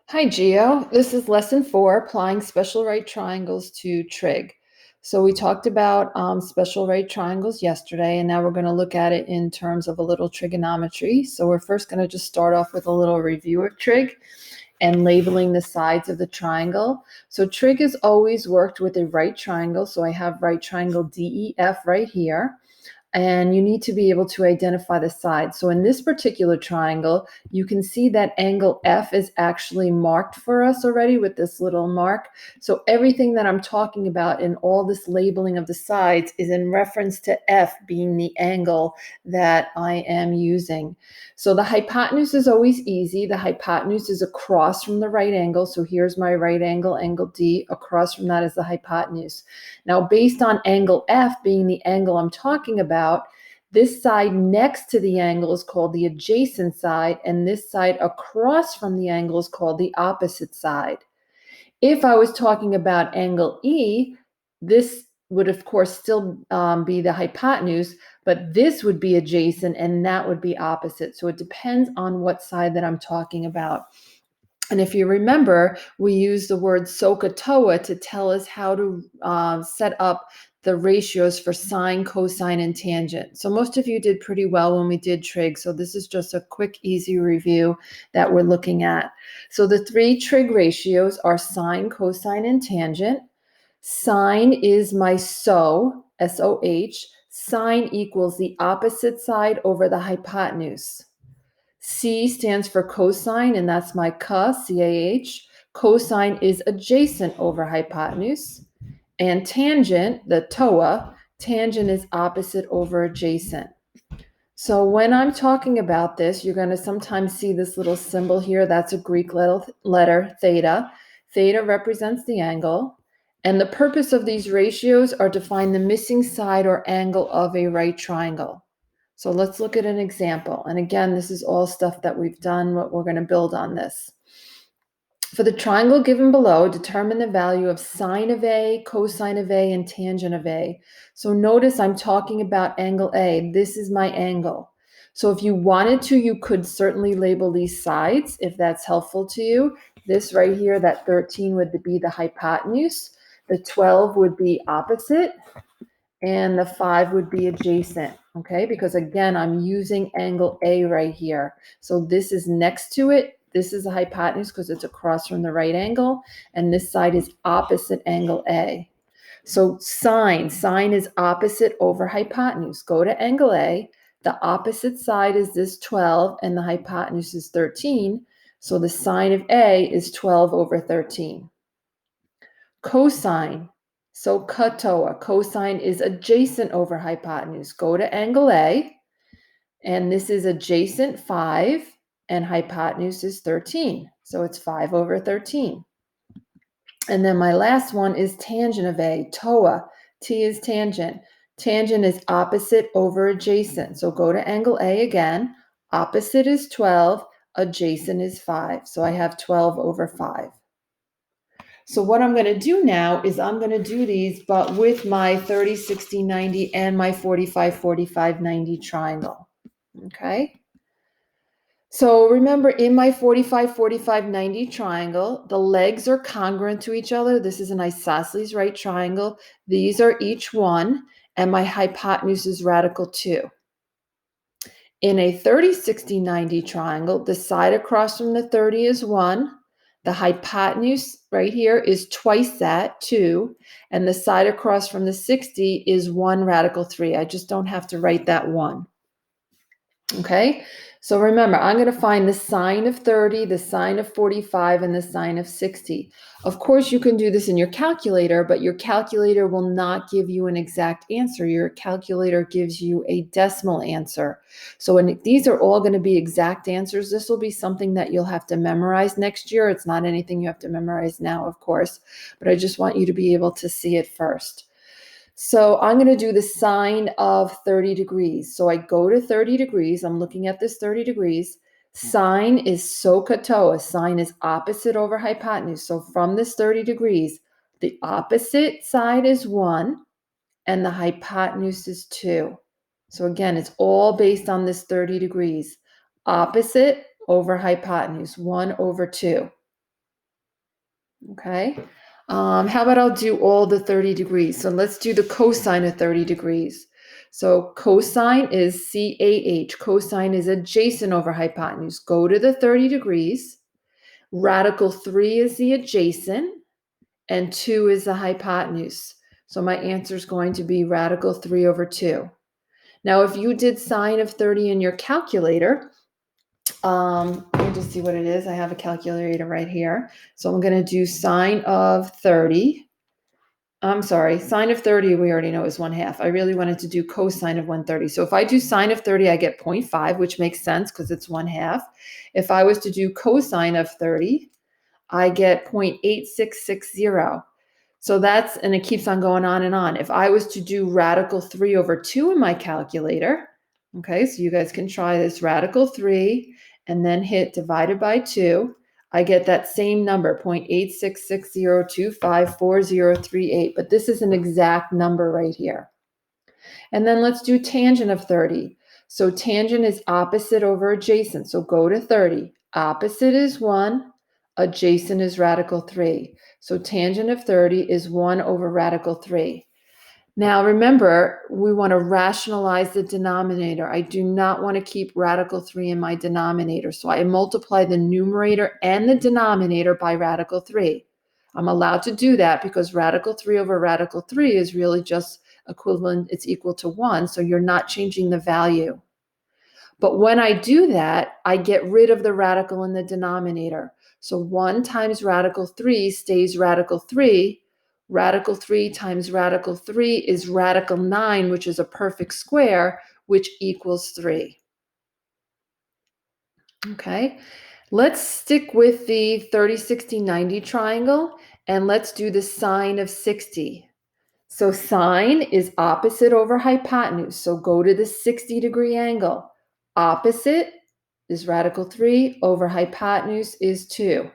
Hi, Geo. This is lesson 4, applying special right triangles to trig. So we talked about special right triangles yesterday, and now we're going to look at it in terms of a little trigonometry. So we're first going to just start off with a little review of trig and labeling the sides of the triangle. So trig has always worked with a right triangle. So I have right triangle DEF right here. And you need to be able to identify the sides. So in this particular triangle, you can see that angle F is actually marked for us already with this little mark. So everything that I'm talking about in all this labeling of the sides is in reference to F being the angle that I am using. So the hypotenuse is always easy. The hypotenuse is across from the right angle. So here's my right angle, angle D. Across from that is the hypotenuse. Now, based on angle F being the angle I'm talking about, this side next to the angle is called the adjacent side, and this side across from the angle is called the opposite side. If I was talking about angle E, this would, of course, still be the hypotenuse, but this would be adjacent and that would be opposite. So it depends on what side that I'm talking about. And if you remember, we use the word SOHCAHTOA to tell us how to set up the ratios for sine, cosine, and tangent. So most of you did pretty well when we did trig. So this is just a quick, easy review that we're looking at. So the three trig ratios are sine, cosine, and tangent. Sine is my SOH, S-O-H. Sine equals the opposite side over the hypotenuse. C stands for cosine, and that's my C-A-H. Cosine is adjacent over hypotenuse. And tangent, the TOA, tangent is opposite over adjacent. So when I'm talking about this, you're going to sometimes see this little symbol here. That's a Greek letter, theta. Theta represents the angle. And the purpose of these ratios are to find the missing side or angle of a right triangle. So let's look at an example. And again, this is all stuff that we've done, what we're going to build on this. For the triangle given below, determine the value of sine of A, cosine of A, and tangent of A. So notice I'm talking about angle A. This is my angle. So if you wanted to, you could certainly label these sides if that's helpful to you. This right here, that 13 would be the hypotenuse. The 12 would be opposite. And the 5 would be adjacent, okay? Because again, I'm using angle A right here. So this is next to it. This is the hypotenuse because it's across from the right angle. And this side is opposite angle A. So sine is opposite over hypotenuse. Go to angle A. The opposite side is this 12 and the hypotenuse is 13. So the sine of A is 12 over 13. Cosine. SOHCAHTOA. Cosine is adjacent over hypotenuse. Go to angle A, and this is adjacent 5, and hypotenuse is 13. So it's 5 over 13. And then my last one is tangent of A, TOA. T is tangent. Tangent is opposite over adjacent. So go to angle A again. Opposite is 12, adjacent is 5. So I have 12 over 5. So what I'm going to do now is I'm going to do these, but with my 30, 60, 90 and my 45, 45, 90 triangle. Okay. So remember in my 45, 45, 90 triangle, the legs are congruent to each other. This is an isosceles right triangle. These are each one, and my hypotenuse is radical 2. In a 30, 60, 90 triangle, the side across from the 30 is 1. The hypotenuse right here is twice that, 2. And the side across from the 60 is 1 radical 3. I just don't have to write that 1. Okay, so remember, I'm going to find the sine of 30, the sine of 45, and the sine of 60. Of course, you can do this in your calculator, but your calculator will not give you an exact answer. Your calculator gives you a decimal answer. So when these are all going to be exact answers, this will be something that you'll have to memorize next year. It's not anything you have to memorize now, of course, but I just want you to be able to see it first. So I'm going to do the sine of 30 degrees. So I go to 30 degrees. I'm looking at this 30 degrees. Sine is SOHCAHTOA. Sine is opposite over hypotenuse. So from this 30 degrees, the opposite side is 1 and the hypotenuse is 2. So again, it's all based on this 30 degrees. Opposite over hypotenuse, 1 over 2. Okay. How about I'll do all the 30 degrees? So let's do the cosine of 30 degrees. So cosine is CAH. Cosine is adjacent over hypotenuse. Go to the 30 degrees. Radical 3 is the adjacent, and 2 is the hypotenuse. So my answer is going to be radical 3 over 2. Now, if you did sine of 30 in your calculator, let me just see what it is. I have a calculator right here. So I'm going to do sine of 30. I'm sorry, sine of 30 we already know is 1/2. I really wanted to do cosine of 130. So if I do sine of 30, I get 0.5, which makes sense because it's 1/2. If I was to do cosine of 30, I get 0.8660. So that's, and it keeps on going on and on. If I was to do radical 3 over 2 in my calculator, okay, so you guys can try this, radical 3, and then hit divided by 2, I get that same number, 0.8660254038, but this is an exact number right here. And then let's do tangent of 30. So tangent is opposite over adjacent. So go to 30. Opposite is 1, adjacent is radical 3. So tangent of 30 is 1 over radical 3. Now remember, we want to rationalize the denominator. I do not want to keep radical 3 in my denominator. So I multiply the numerator and the denominator by radical 3. I'm allowed to do that because radical 3 over radical 3 is really just equivalent, it's equal to 1, so you're not changing the value. But when I do that, I get rid of the radical in the denominator. So 1 times radical 3 stays radical 3. Radical 3 times radical 3 is radical 9, which is a perfect square, which equals 3. Okay, let's stick with the 30, 60, 90 triangle, and let's do the sine of 60. So sine is opposite over hypotenuse. So go to the 60-degree angle. Opposite is radical 3 over hypotenuse is 2.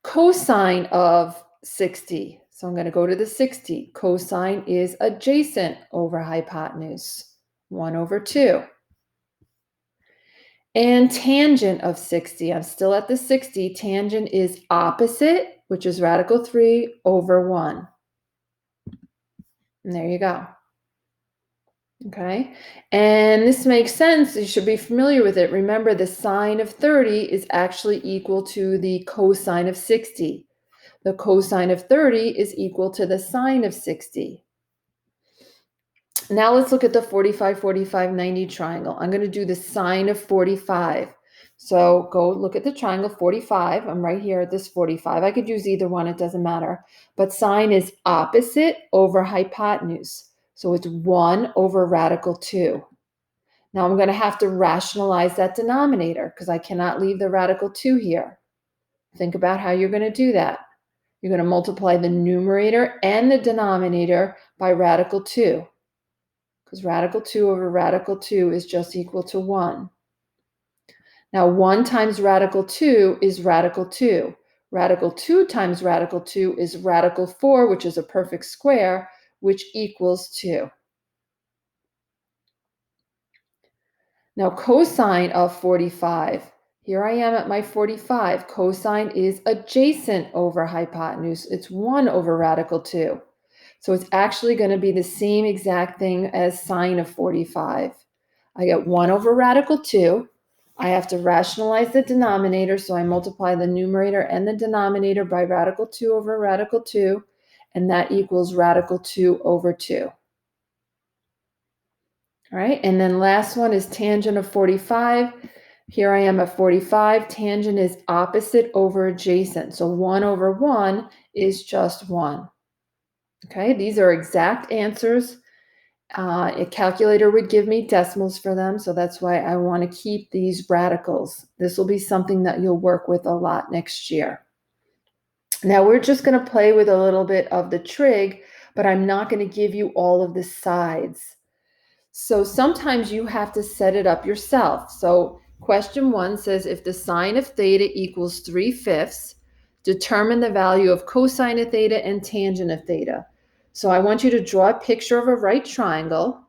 Cosine of 60. So I'm going to go to the 60. Cosine is adjacent over hypotenuse, 1 over 2. And tangent of 60. I'm still at the 60. Tangent is opposite, which is radical 3 over 1. And there you go. Okay, and this makes sense. You should be familiar with it. Remember, the sine of 30 is actually equal to the cosine of 60. The cosine of 30 is equal to the sine of 60. Now let's look at the 45, 45, 90 triangle. I'm going to do the sine of 45. So go look at the triangle 45. I'm right here at this 45. I could use either one, it doesn't matter. But sine is opposite over hypotenuse. So it's 1 over radical 2. Now I'm going to have to rationalize that denominator because I cannot leave the radical 2 here. Think about how you're going to do that. You're going to multiply the numerator and the denominator by radical 2 because radical 2 over radical 2 is just equal to 1. Now 1 times radical 2 is radical 2. Radical 2 times radical 2 is radical 4, which is a perfect square, which equals 2. Now cosine of 45. Here I am at my 45. Cosine is adjacent over hypotenuse. It's 1 over radical 2. So it's actually going to be the same exact thing as sine of 45. I get 1 over radical 2. I have to rationalize the denominator, so I multiply the numerator and the denominator by radical 2 over radical 2, and that equals radical 2 over 2. All right, and then last one is tangent of 45. Here I am at 45. Tangent is opposite over adjacent. So 1 over 1 is just 1. Okay, these are exact answers. A calculator would give me decimals for them, so that's why I want to keep these radicals. This will be something that you'll work with a lot next year. Now we're just going to play with a little bit of the trig, but I'm not going to give you all of the sides. So sometimes you have to set it up yourself. So question 1 says, if the sine of theta equals 3/5, determine the value of cosine of theta and tangent of theta. So I want you to draw a picture of a right triangle,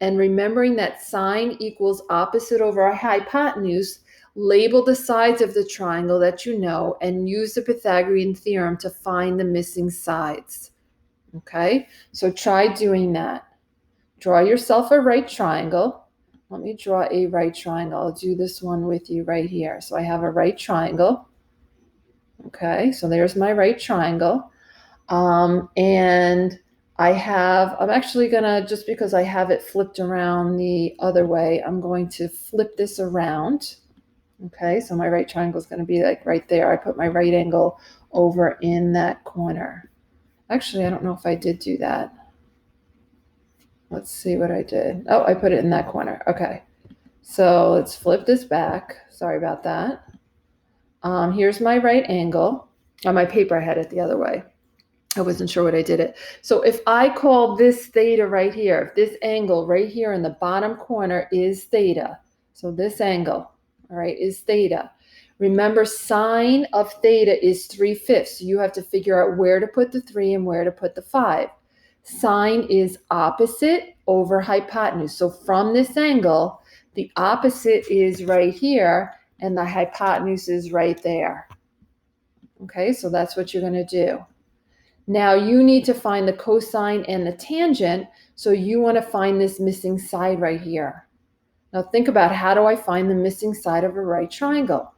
and remembering that sine equals opposite over a hypotenuse, label the sides of the triangle that you know, and use the Pythagorean theorem to find the missing sides. Okay, so try doing that. Draw yourself a right triangle. Let me draw a right triangle. I'll do this one with you right here. So I have a right triangle. Okay, so there's my right triangle. And I'm actually gonna, just because I have it flipped around the other way, I'm going to flip this around. Okay, so my right triangle is gonna be like right there. I put my right angle over in that corner. Actually, I don't know if I did do that. Let's see what I did. Oh, I put it in that corner. Okay, so let's flip this back. Sorry about that. Here's my right angle. On my paper, I had it the other way. I wasn't sure what I did it. So if I call this theta right here, if this angle right here in the bottom corner is theta, so this angle, all right, is theta. Remember, sine of theta is 3/5. So you have to figure out where to put the 3 and where to put the 5. Sine is opposite over hypotenuse. So from this angle, the opposite is right here and the hypotenuse is right there. Okay, so that's what you're going to do. Now you need to find the cosine and the tangent, so you want to find this missing side right here. Now think about, how do I find the missing side of a right triangle?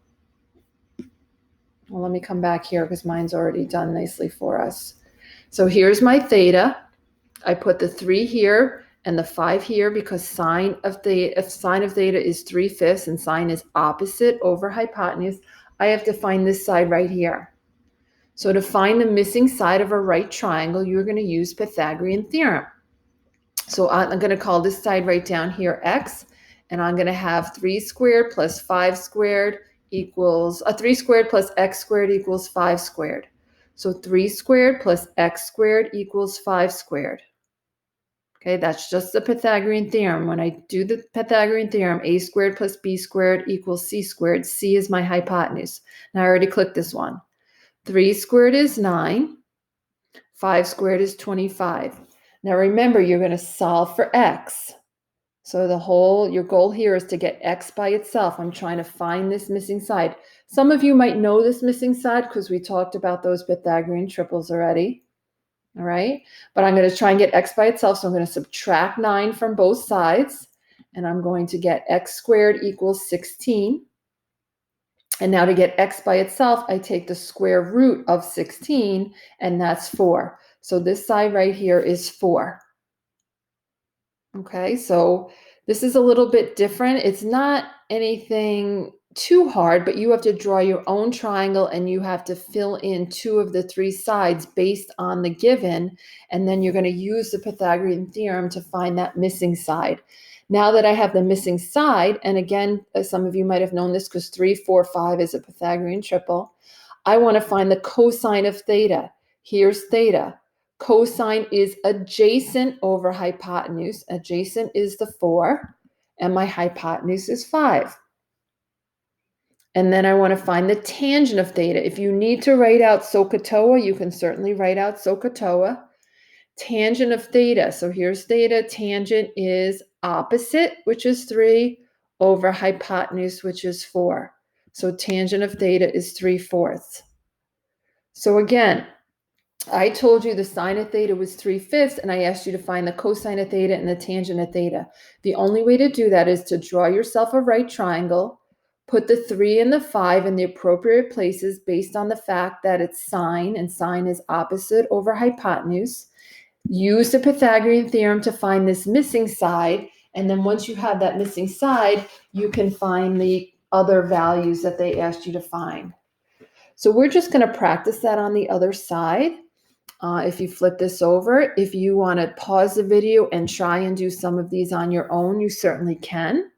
Well, let me come back here because mine's already done nicely for us. So here's my theta. I put the 3 here and the 5 here because sine of theta is 3/5 and sine is opposite over hypotenuse. I have to find this side right here. So to find the missing side of a right triangle, you're going to use Pythagorean theorem. So I'm going to call this side right down here x, and I'm going to have 3 squared plus 5 squared equals, 3 squared plus x squared equals 5 squared. So 3 squared plus x squared equals 5 squared. Okay, that's just the Pythagorean theorem. When I do the Pythagorean theorem, a squared plus b squared equals c squared. C is my hypotenuse. Now I already clicked this one. 3 squared is 9. 5 squared is 25. Now remember, you're going to solve for x. So your goal here is to get x by itself. I'm trying to find this missing side. Some of you might know this missing side because we talked about those Pythagorean triples already. All right, but I'm going to try and get x by itself. So I'm going to subtract 9 from both sides, and I'm going to get x squared equals 16. And now to get x by itself, I take the square root of 16, and that's 4. So this side right here is 4. Okay, so this is a little bit different. It's not anything too hard, but you have to draw your own triangle and you have to fill in 2 of the 3 sides based on the given, and then you're going to use the Pythagorean theorem to find that missing side. Now that I have the missing side, and again, some of you might have known this because 3, 4, 5 is a Pythagorean triple, I want to find the cosine of theta. Here's theta. Cosine is adjacent over hypotenuse. Adjacent is the 4, and my hypotenuse is 5. And then I want to find the tangent of theta. If you need to write out SOHCAHTOA, you can certainly write out SOHCAHTOA. Tangent of theta. So here's theta. Tangent is opposite, which is 3, over hypotenuse, which is 4. So tangent of theta is 3/4. So again, I told you the sine of theta was 3/5, and I asked you to find the cosine of theta and the tangent of theta. The only way to do that is to draw yourself a right triangle, put the 3 and the 5 in the appropriate places based on the fact that it's sine, and sine is opposite over hypotenuse. Use the Pythagorean theorem to find this missing side, and then once you have that missing side, you can find the other values that they asked you to find. So we're just going to practice that on the other side. If you flip this over, if you want to pause the video and try and do some of these on your own, you certainly can.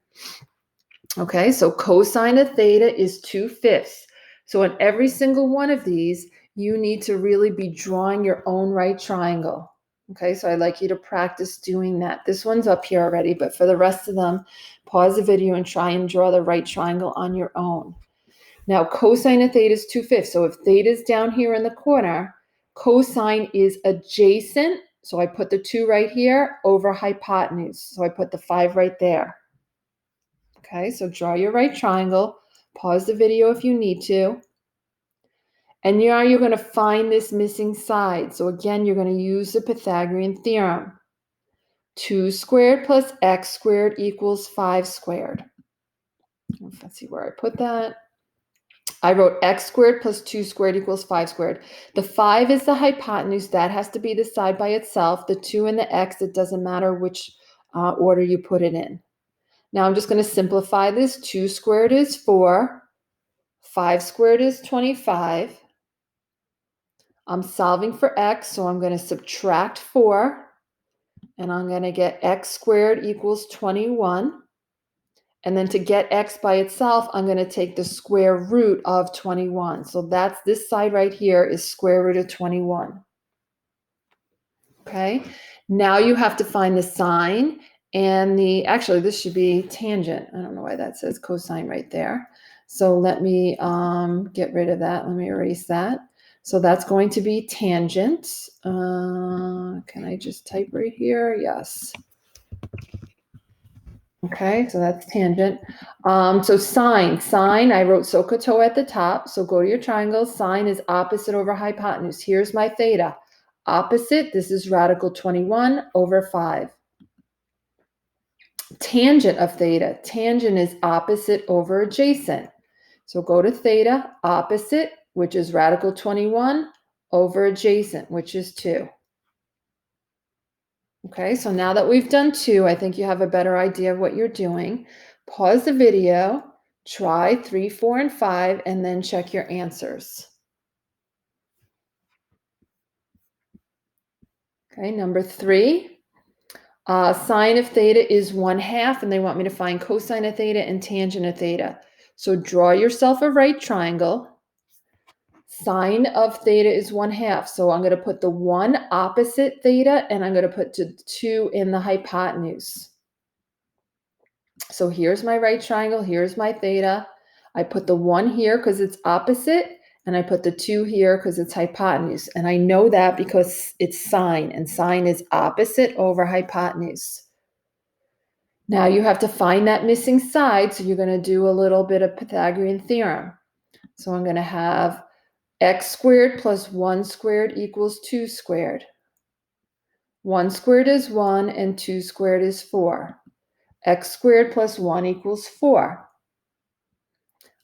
Okay, so cosine of theta is 2/5. So in every single one of these, you need to really be drawing your own right triangle. Okay, so I'd like you to practice doing that. This one's up here already, but for the rest of them, pause the video and try and draw the right triangle on your own. Now, cosine of theta is 2/5. So if theta is down here in the corner, cosine is adjacent. So I put the 2 right here over hypotenuse. So I put the 5 right there. Okay, so draw your right triangle, Pause the video if you need to. And now you're going to find this missing side. So again, you're going to use the Pythagorean theorem. 2 squared plus x squared equals 5 squared. Let's see where I put that. I wrote x squared plus 2 squared equals 5 squared. The 5 is the hypotenuse. That has to be the side by itself. The 2 and the x, it doesn't matter which order you put it in. Now I'm just going to simplify this. 2 squared is 4. 5 squared is 25. I'm solving for x, so I'm going to subtract 4. And I'm going to get x squared equals 21. And then to get x by itself, I'm going to take the square root of 21. So that's this side right here is square root of 21. Okay, now you have to find the sine and actually this should be tangent. I don't know why that says cosine right there. So let me get rid of that. Let me erase that. So that's going to be tangent. Can I just type right here? Yes. Okay, so that's tangent. So sine, I wrote SOHCAHTOA at the top. So go to your triangle. Sine is opposite over hypotenuse. Here's my theta. Opposite, this is radical 21 over 5. Tangent of theta. Tangent is opposite over adjacent. So go to theta, opposite, which is radical 21, over adjacent, which is 2. Okay, so now that we've done 2, I think you have a better idea of what you're doing. Pause the video, try 3, 4, and 5, and then check your answers. Okay, number 3, sine of theta is 1/2, and they want me to find cosine of theta and tangent of theta. So draw yourself a right triangle. Sine of theta is 1/2, so I'm going to put the 1 opposite theta, and I'm going to put the 2 in the hypotenuse. So here's my right triangle, here's my theta. I put the 1 here because it's opposite, and I put the 2 here because it's hypotenuse. And I know that because it's sine, and sine is opposite over hypotenuse. Now you have to find that missing side, so you're going to do a little bit of Pythagorean theorem. So I'm going to have x squared plus 1 squared equals 2 squared. 1 squared is 1, and 2 squared is 4. X squared plus 1 equals 4.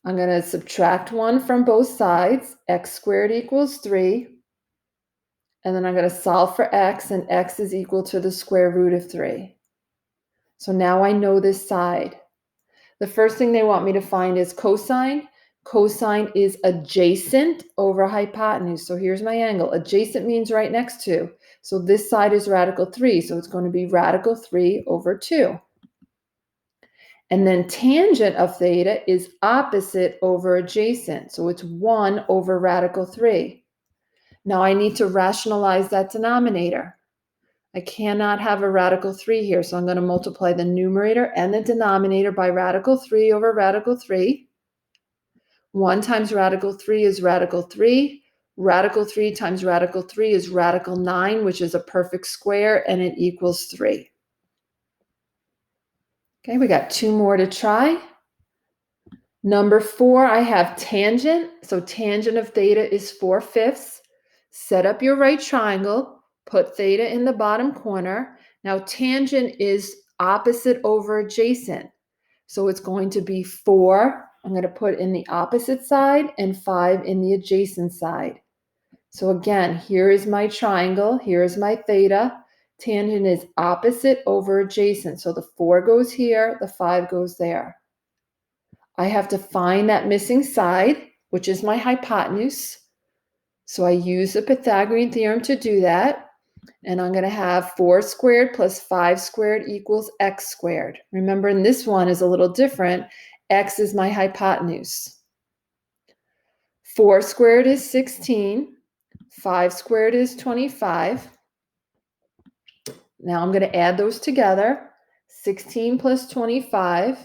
I'm going to subtract 1 from both sides. X squared equals 3. And then I'm going to solve for x, and x is equal to the square root of 3. So now I know this side. The first thing they want me to find is cosine. Cosine is adjacent over hypotenuse. So here's my angle. Adjacent means right next to. So this side is radical 3. So it's going to be radical 3 over 2. And then tangent of theta is opposite over adjacent. So it's 1 over radical 3. Now I need to rationalize that denominator. I cannot have a radical 3 here, so I'm going to multiply the numerator and the denominator by radical 3 over radical 3. 1 times radical 3 is radical 3. Radical 3 times radical 3 is radical 9, which is a perfect square, and it equals 3. Okay, we got 2 more to try. Number 4, I have tangent. So tangent of theta is 4/5. Set up your right triangle. Put theta in the bottom corner. Now tangent is opposite over adjacent. So it's going to be 4. I'm going to put in the opposite side and 5 in the adjacent side. So again, here is my triangle. Here is my theta. Tangent is opposite over adjacent. So the 4 goes here, the 5 goes there. I have to find that missing side, which is my hypotenuse. So I use the Pythagorean theorem to do that. And I'm going to have 4 squared plus 5 squared equals x squared. Remember, in this one is a little different. X is my hypotenuse. 4 squared is 16. 5 squared is 25. Now I'm going to add those together. 16 plus 25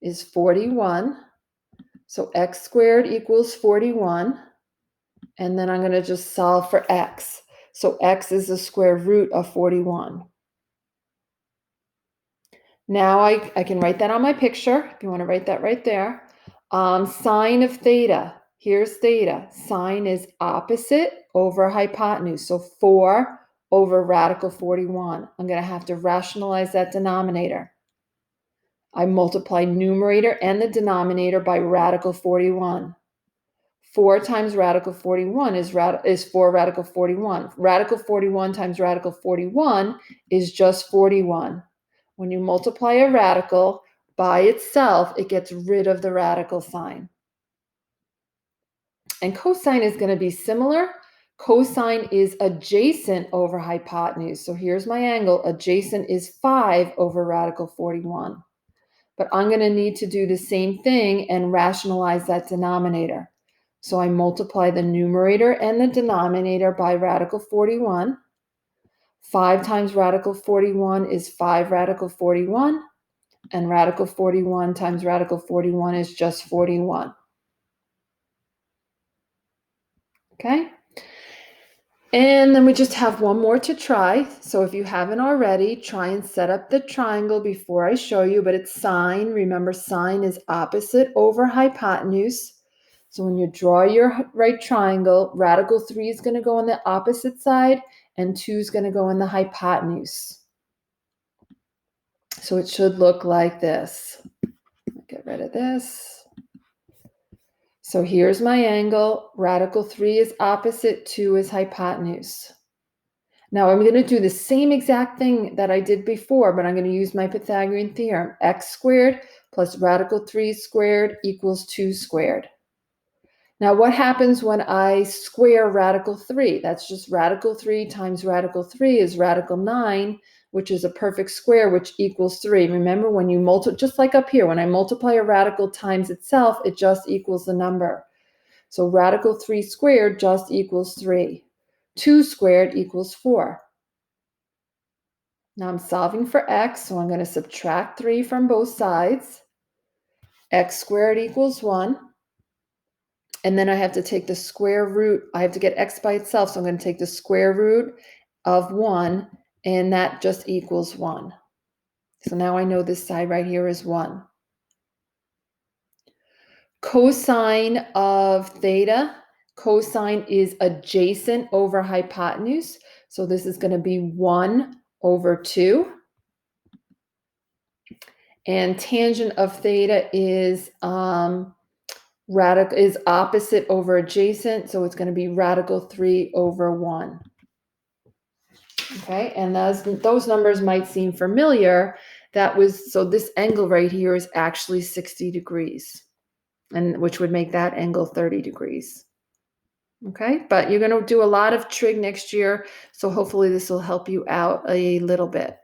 is 41. So x squared equals 41. And then I'm going to just solve for x. So x is the square root of 41. Now I can write that on my picture, if you want to write that right there. Sine of theta. Here's theta. Sine is opposite over hypotenuse. So 4 over radical 41. I'm going to have to rationalize that denominator. I multiply numerator and the denominator by radical 41. 4 times radical 41 is 4 radical 41. Radical 41 times radical 41 is just 41. When you multiply a radical by itself, it gets rid of the radical sign. And cosine is going to be similar. Cosine is adjacent over hypotenuse. So here's my angle. Adjacent is 5 over radical 41. But I'm going to need to do the same thing and rationalize that denominator. So I multiply the numerator and the denominator by radical 41. 5 times radical 41 is 5 radical 41. And radical 41 times radical 41 is just 41. Okay? And then we just have one more to try. So if you haven't already, try and set up the triangle before I show you, but it's sine. Remember, sine is opposite over hypotenuse. So when you draw your right triangle, radical 3 is going to go on the opposite side and 2 is going to go in the hypotenuse. So it should look like this. Get rid of this. So here's my angle. Radical 3 is opposite, 2 is hypotenuse. Now I'm going to do the same exact thing that I did before, but I'm going to use my Pythagorean theorem. X squared plus radical 3 squared equals 2 squared. Now what happens when I square radical 3? That's just radical 3 times radical 3 is radical 9, which is a perfect square, which equals 3. Remember, when you multiply, just like up here, when I multiply a radical times itself, it just equals the number. So radical 3 squared just equals 3. 2 squared equals 4. Now I'm solving for x, so I'm going to subtract 3 from both sides. X squared equals 1. And then I have to take the square root. I have to get x by itself, so I'm going to take the square root of 1, and that just equals 1. So now I know this side right here is 1. Cosine of theta. Cosine is adjacent over hypotenuse. So this is going to be 1 over 2. And tangent of theta is opposite over adjacent, so it's going to be radical 3 over 1. Okay, and those numbers might seem familiar. So this angle right here is actually 60 degrees, and which would make that angle 30 degrees. Okay, but you're going to do a lot of trig next year, so hopefully this will help you out a little bit.